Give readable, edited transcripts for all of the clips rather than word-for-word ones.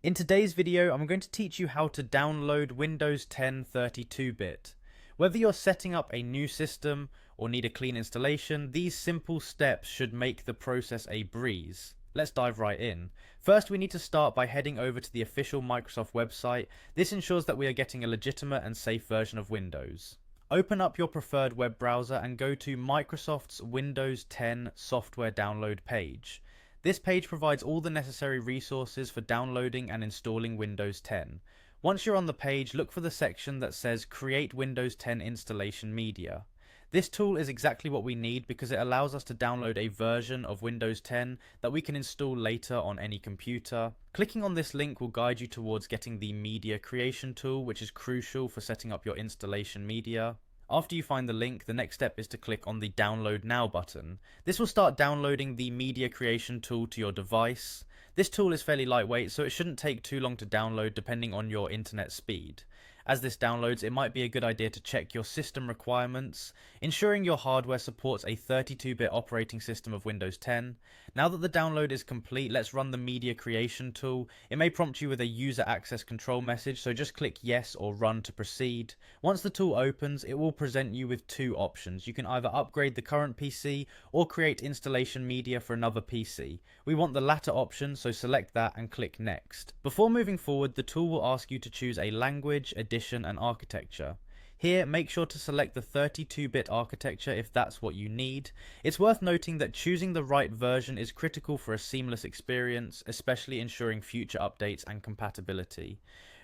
In today's video, I'm going to teach you how to download Windows 10 32-bit. Whether you're setting up a new system or need a clean installation, these simple steps should make the process a breeze. Let's dive right in. First, we need to start by heading over to the official Microsoft website. This ensures that we are getting a legitimate and safe version of Windows. Open up your preferred web browser and go to Microsoft's Windows 10 software download page. This page provides all the necessary resources for downloading and installing Windows 10. Once you're on the page, look for the section that says Create Windows 10 Installation Media. This tool is exactly what we need because it allows us to download a version of Windows 10 that we can install later on any computer. Clicking on this link will guide you towards getting the Media Creation tool, which is crucial for setting up your installation media. After you find the link, the next step is to click on the Download Now button. This will start downloading the Media Creation tool to your device. This tool is fairly lightweight, so it shouldn't take too long to download depending on your internet speed. As this downloads, it might be a good idea to check your system requirements, ensuring your hardware supports a 32-bit operating system of Windows 10. Now that the download is complete, let's run the Media Creation tool. It may prompt you with a user access control message, so just click yes or run to proceed. Once the tool opens, it will present you with two options. You can either upgrade the current PC or create installation media for another PC. We want the latter option, so select that and click next. Before moving forward, the tool will ask you to choose a language, edition and architecture. Here, make sure to select the 32-bit architecture if that's what you need. It's worth noting that choosing the right version is critical for a seamless experience, especially ensuring future updates and compatibility.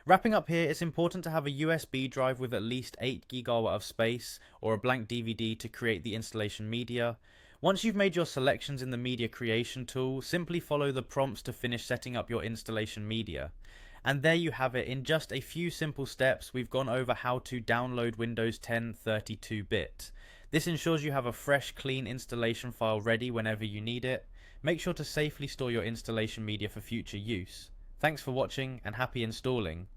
Wrapping up here, it's important to have a USB drive with at least 8GB of space or a blank DVD to create the installation media. Once you've made your selections in the Media Creation tool, simply follow the prompts to finish setting up your installation media. And there you have it. In just a few simple steps, we've gone over how to download Windows 10 32-bit. This ensures you have a fresh, clean installation file ready whenever you need it. Make sure to safely store your installation media for future use. Thanks for watching and happy installing.